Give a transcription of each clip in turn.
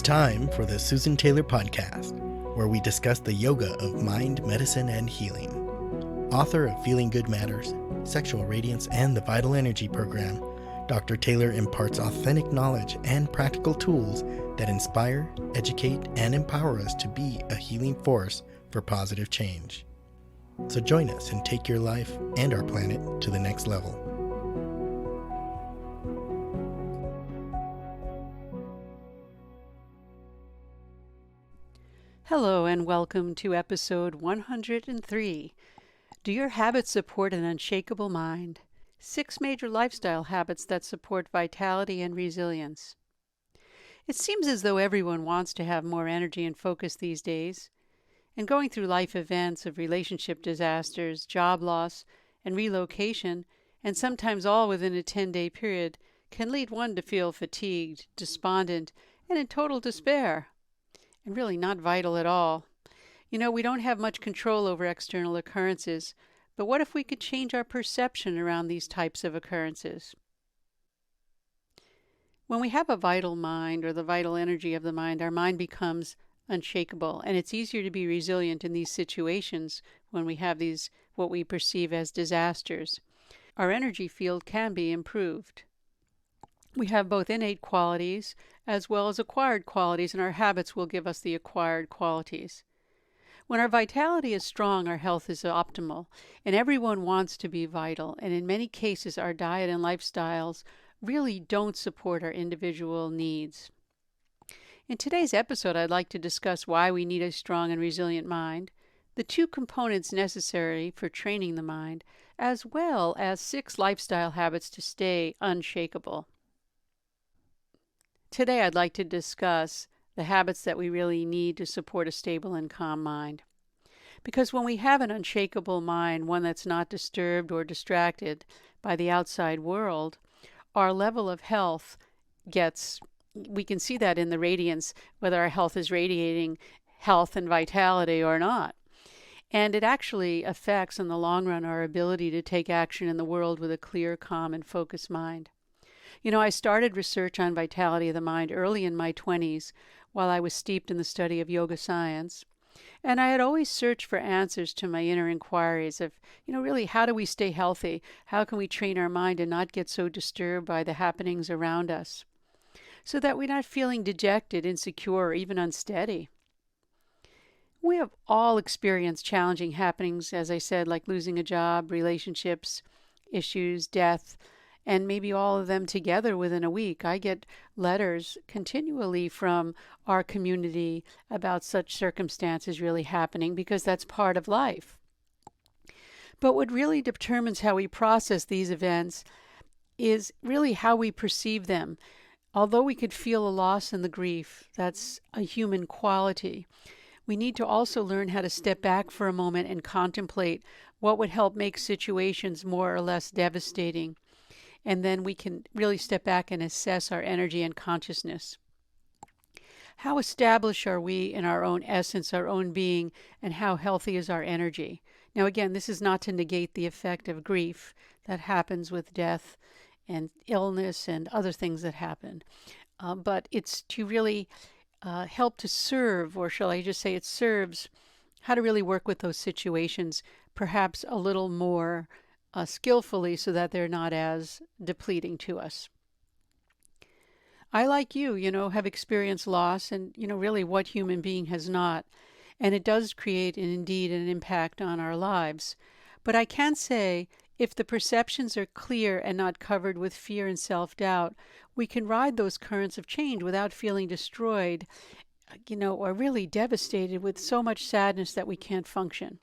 time for the Susan Taylor Podcast, where we discuss the yoga of mind, medicine, and healing. Author of Feeling Good Matters, Sexual Radiance, and the Vital Energy Program, Dr. Taylor imparts authentic knowledge and practical tools that inspire, educate, and empower us to be a healing force for positive change. So join us and take your life and our planet to the next level. Hello and welcome to episode 103. Do your habits support an unshakable mind? 6 major lifestyle habits that support vitality and resilience. It seems as though everyone wants to have more energy and focus these days. And going through life events of relationship disasters, job loss, and relocation, and sometimes all within a 10-day period, can lead one to feel fatigued, despondent, and in total despair. And really not vital at all. You know, we don't have much control over external occurrences, but what if we could change our perception around these types of occurrences? When we have a vital mind, or the vital energy of the mind, our mind becomes unshakable, and it's easier to be resilient in these situations when we have these, what we perceive as disasters. Our energy field can be improved. We have both innate qualities as well as acquired qualities, and our habits will give us the acquired qualities. When our vitality is strong, our health is optimal, and everyone wants to be vital, and in many cases our diet and lifestyles really don't support our individual needs. In today's episode, I'd like to discuss why we need a strong and resilient mind, the 2 components necessary for training the mind, as well as 6 lifestyle habits to stay unshakable. Today, I'd like to discuss the habits that we really need to support a stable and calm mind. Because when we have an unshakable mind, one that's not disturbed or distracted by the outside world, our level of health we can see that in the radiance, whether our health is radiating health and vitality or not. And it actually affects, in the long run, our ability to take action in the world with a clear, calm, and focused mind. You know, I started research on vitality of the mind early in my 20s while I was steeped in the study of yoga science. And I had always searched for answers to my inner inquiries of, really, how do we stay healthy? How can we train our mind and not get so disturbed by the happenings around us, so that we're not feeling dejected, insecure, or even unsteady? We have all experienced challenging happenings, as I said, like losing a job, relationships, issues, death, and maybe all of them together within a week. I get letters continually from our community about such circumstances really happening, because that's part of life. But what really determines how we process these events is really how we perceive them. Although we could feel a loss and the grief, that's a human quality. We need to also learn how to step back for a moment and contemplate what would help make situations more or less devastating. And then we can really step back and assess our energy and consciousness. How established are we in our own essence, our own being, and how healthy is our energy? Now, again, this is not to negate the effect of grief that happens with death and illness and other things that happen. But it's to really help to serve, or shall I just say it serves, how to really work with those situations, perhaps a little more skillfully, so that they're not as depleting to us. I, like you, have experienced loss, and, really what human being has not. And it does create, indeed, an impact on our lives. But I can say, if the perceptions are clear and not covered with fear and self-doubt, we can ride those currents of change without feeling destroyed, or really devastated with so much sadness that we can't function.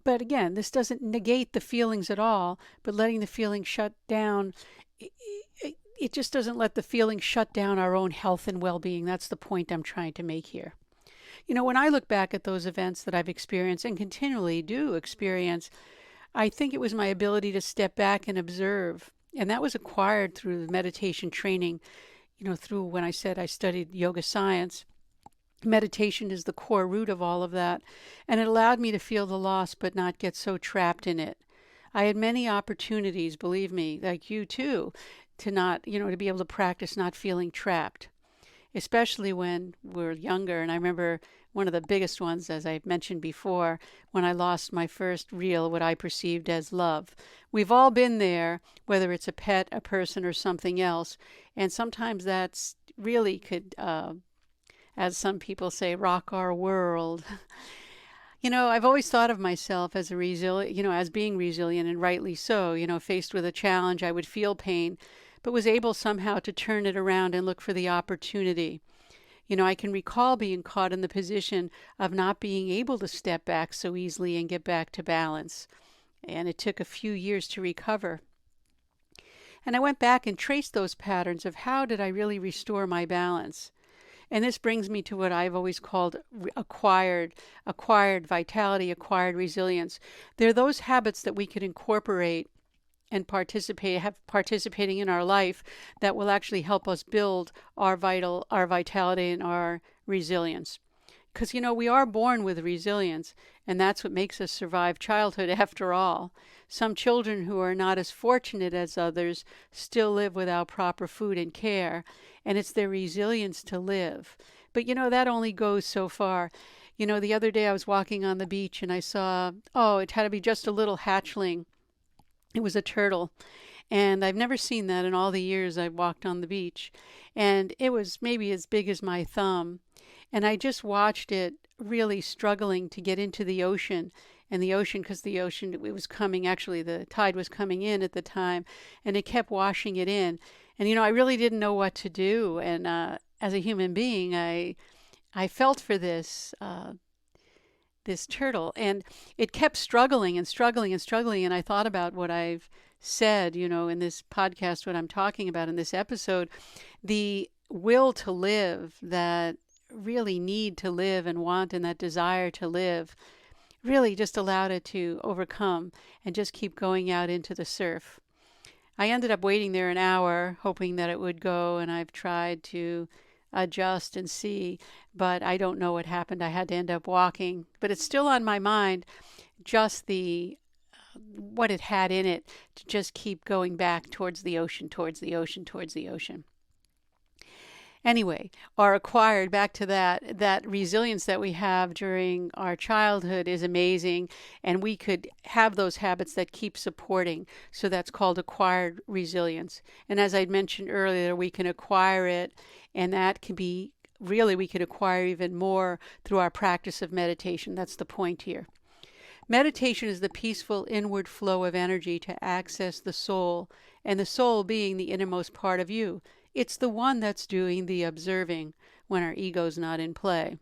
But again, this doesn't negate the feelings at all, but letting the feeling shut down, it just doesn't let the feeling shut down our own health and well-being. That's the point I'm trying to make here. When I look back at those events that I've experienced and continually do experience, I think it was my ability to step back and observe. And that was acquired through the meditation training, through when I said I studied yoga science. Meditation is the core root of all of that, and it allowed me to feel the loss but not get so trapped in it. I had many opportunities, believe me, like you too, to not, to be able to practice not feeling trapped. especially when we're younger. And I remember one of the biggest ones, as I mentioned before, when I lost my first real, what I perceived as love. We've all been there, whether it's a pet, a person, or something else. And sometimes that's really could, as some people say, rock our world. I've always thought of myself as as being resilient, and rightly so. Faced with a challenge, I would feel pain, but was able somehow to turn it around and look for the opportunity. I can recall being caught in the position of not being able to step back so easily and get back to balance. And it took a few years to recover. And I went back and traced those patterns of how did I really restore my balance. And this brings me to what I've always called acquired vitality, acquired resilience. They're those habits that we can incorporate and participating in our life that will actually help us build our vitality and our resilience. Because, we are born with resilience, and that's what makes us survive childhood after all. Some children who are not as fortunate as others still live without proper food and care, and it's their resilience to live. But, that only goes so far. The other day I was walking on the beach and I saw, it had to be just a little hatchling. It was a turtle. And I've never seen that in all the years I've walked on the beach. And it was maybe as big as my thumb. And I just watched it really struggling to get into the ocean. And the ocean, because the ocean, it was coming, actually the tide was coming in at the time, and it kept washing it in. And, I really didn't know what to do. And as a human being, I felt for this turtle, and it kept struggling and struggling and struggling. And I thought about what I've said, in this podcast, what I'm talking about in this episode, the will to live, that really need to live and want, and that desire to live really just allowed it to overcome and just keep going out into the surf. I ended up waiting there an hour hoping that it would go, and I've tried to adjust and see, but I don't know what happened. I had to end up walking, but it's still on my mind, just the what it had in it to just keep going back towards the ocean, towards the ocean, towards the ocean. Anyway, our acquired, back to that resilience that we have during our childhood is amazing, and we could have those habits that keep supporting. So that's called acquired resilience. And as I mentioned earlier, we can acquire it, and that can be really, we could acquire even more through our practice of meditation. That's the point here. Meditation is the peaceful inward flow of energy to access the soul, and the soul being the innermost part of you. It's the one that's doing the observing when our ego's not in play.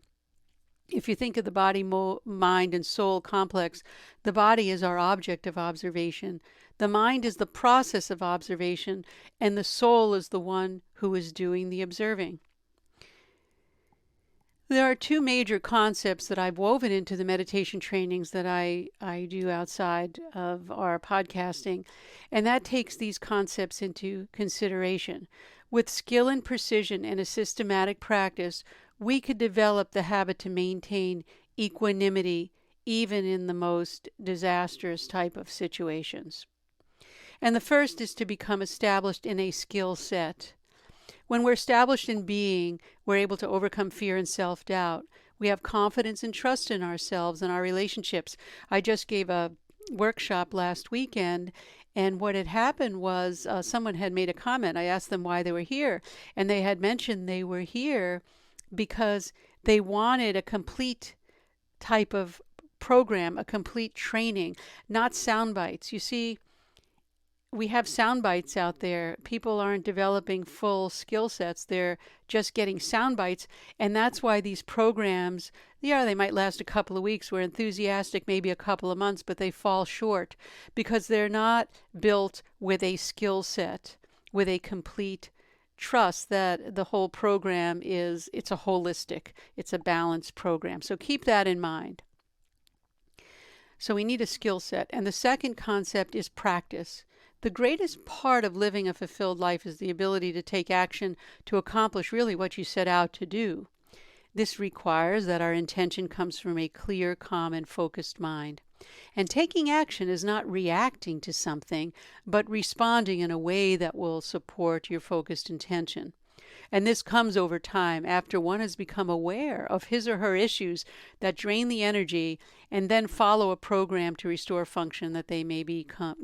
If you think of the body, mind, and soul complex, the body is our object of observation. The mind is the process of observation, and the soul is the one who is doing the observing. There are two major concepts that I've woven into the meditation trainings that I do outside of our podcasting, and that takes these concepts into consideration. With skill and precision and a systematic practice, we could develop the habit to maintain equanimity even in the most disastrous type of situations. And the first is to become established in a skill set. When we're established in being, we're able to overcome fear and self-doubt. We have confidence and trust in ourselves and our relationships. I just gave a workshop last weekend, and what had happened was someone had made a comment. I asked them why they were here, and they had mentioned they were here because they wanted a complete type of program, a complete training, not sound bites. You see, we have sound bites out there. People aren't developing full skill sets. They're just getting sound bites. And that's why these programs, they might last a couple of weeks. We're enthusiastic, maybe a couple of months, but they fall short because they're not built with a skill set, with a complete trust that the whole program it's a holistic, it's a balanced program. So keep that in mind. So we need a skill set. And the second concept is practice. The greatest part of living a fulfilled life is the ability to take action to accomplish really what you set out to do. This requires that our intention comes from a clear, calm, and focused mind. And taking action is not reacting to something, but responding in a way that will support your focused intention. And this comes over time after one has become aware of his or her issues that drain the energy, and then follow a program to restore function that they may become,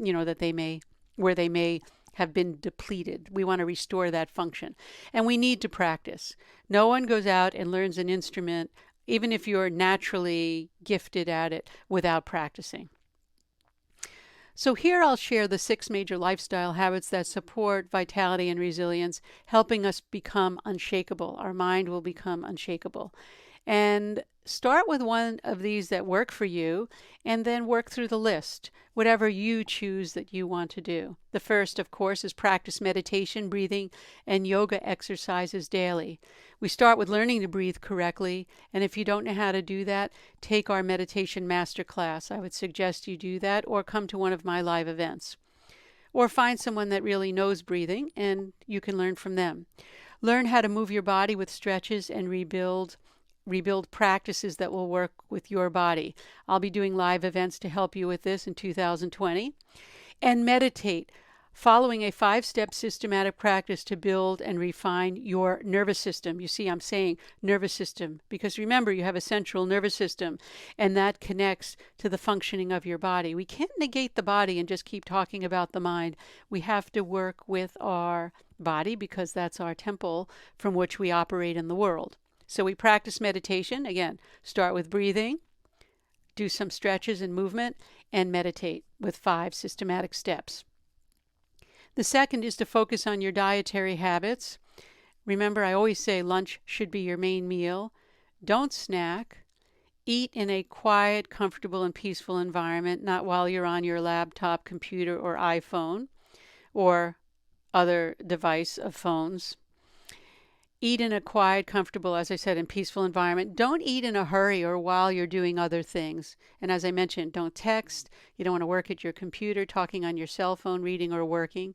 where they may have been depleted. We want to restore that function. And we need to practice. No one goes out and learns an instrument, even if you're naturally gifted at it, without practicing. So here I'll share the 6 major lifestyle habits that support vitality and resilience, helping us become unshakable. Our mind will become unshakable. And start with one of these that work for you, and then work through the list, whatever you choose that you want to do. The first, of course, is practice meditation, breathing, and yoga exercises daily. We start with learning to breathe correctly, and if you don't know how to do that, take our meditation master class. I would suggest you do that, or come to one of my live events. Or find someone that really knows breathing, and you can learn from them. Learn how to move your body with stretches and rebuild practices that will work with your body. I'll be doing live events to help you with this in 2020. And meditate, following a 5-step systematic practice to build and refine your nervous system. You see, I'm saying nervous system because remember, you have a central nervous system, and that connects to the functioning of your body. We can't negate the body and just keep talking about the mind. We have to work with our body because that's our temple from which we operate in the world. So we practice meditation. Again, start with breathing, do some stretches and movement, and meditate with 5 systematic steps. The second is to focus on your dietary habits. Remember, I always say lunch should be your main meal. Don't snack. Eat in a quiet, comfortable, and peaceful environment, not while you're on your laptop, computer, or iPhone, or other device of phones. Eat in a quiet, comfortable, as I said, and peaceful environment. Don't eat in a hurry or while you're doing other things. And as I mentioned, don't text. You don't want to work at your computer, talking on your cell phone, reading or working.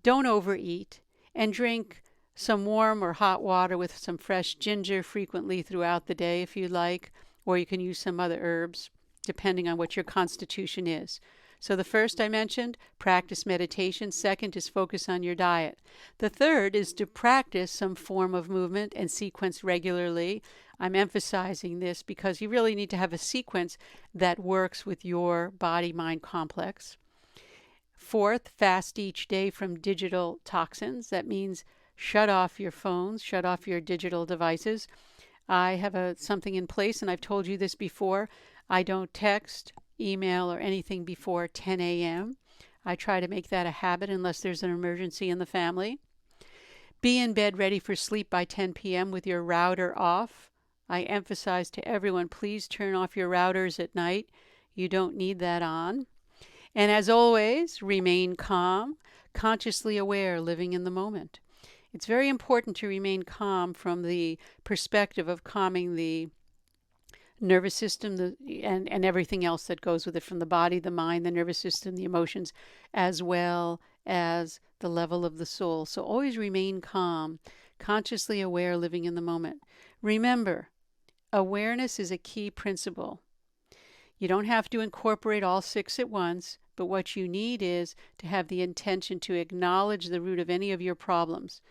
Don't overeat. And drink some warm or hot water with some fresh ginger frequently throughout the day if you like, or you can use some other herbs, depending on what your constitution is. So the first I mentioned, practice meditation. Second is focus on your diet. The third is to practice some form of movement and sequence regularly. I'm emphasizing this because you really need to have a sequence that works with your body-mind complex. Fourth, fast each day from digital toxins. That means shut off your phones, shut off your digital devices. I have something in place, and I've told you this before. I don't text, email, or anything before 10 a.m. I try to make that a habit unless there's an emergency in the family. Be in bed ready for sleep by 10 p.m. with your router off. I emphasize to everyone, please turn off your routers at night. You don't need that on. And as always, remain calm, consciously aware, living in the moment. It's very important to remain calm from the perspective of calming the nervous system and everything else that goes with it, from the body, the mind, the nervous system, the emotions, as well as the level of the soul. So always remain calm, consciously aware, living in the moment. Remember, awareness is a key principle. You don't have to incorporate all 6 at once, but what you need is to have the intention to acknowledge the root of any of your problems.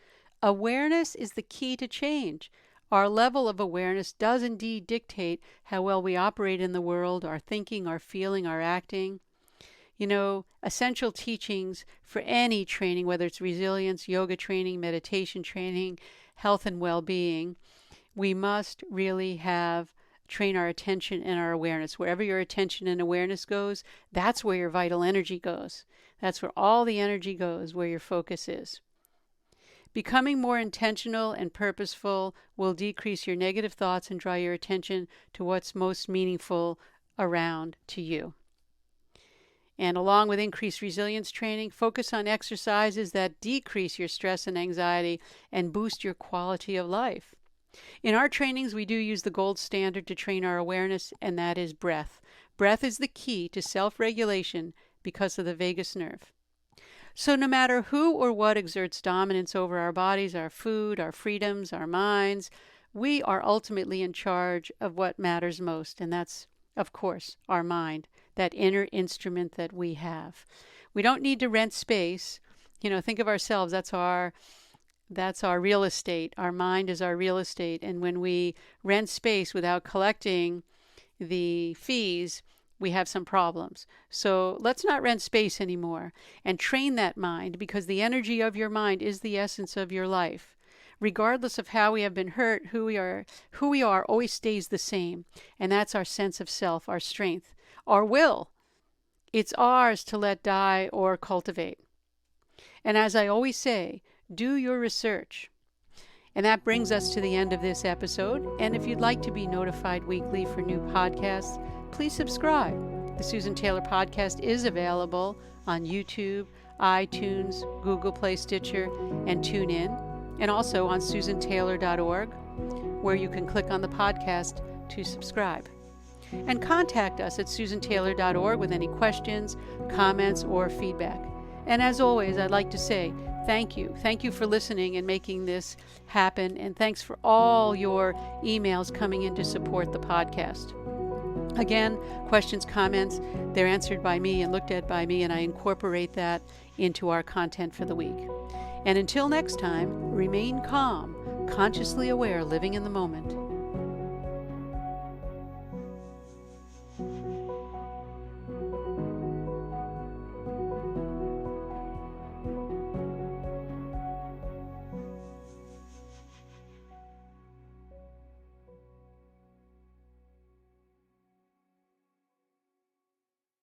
Awareness is the key to change. Our level of awareness does indeed dictate how well we operate in the world, our thinking, our feeling, our acting. You know, essential teachings for any training, whether it's resilience, yoga training, meditation training, health and well-being, we must really train our attention and our awareness. Wherever your attention and awareness goes, that's where your vital energy goes. That's where all the energy goes, where your focus is. Becoming more intentional and purposeful will decrease your negative thoughts and draw your attention to what's most meaningful around to you. And along with increased resilience training, focus on exercises that decrease your stress and anxiety and boost your quality of life. In our trainings, we do use the gold standard to train our awareness, and that is breath. Breath is the key to self-regulation because of the vagus nerve. So no matter who or what exerts dominance over our bodies, our food, our freedoms, our minds, we are ultimately in charge of what matters most, and that's, of course, our mind, that inner instrument that we have. We don't need to rent space. You know, think of ourselves, that's our That's our real estate. Our mind is our real estate. And when we rent space without collecting the fees, we have some problems. So let's not rent space anymore and train that mind, because the energy of your mind is the essence of your life. Regardless of how we have been hurt, who we are always stays the same. And that's our sense of self, our strength, our will. It's ours to let die or cultivate. And as I always say, do your research. And that brings us to the end of this episode. And if you'd like to be notified weekly for new podcasts, please subscribe. The Susan Taylor Podcast is available on YouTube, iTunes, Google Play, Stitcher, and TuneIn, and also on susantaylor.org, where you can click on the podcast to subscribe. And contact us at susantaylor.org with any questions, comments, or feedback. And as always, I'd like to say thank you. Thank you for listening and making this happen. And thanks for all your emails coming in to support the podcast. Again, questions, comments, they're answered by me and looked at by me, and I incorporate that into our content for the week. And until next time, remain calm, consciously aware, living in the moment.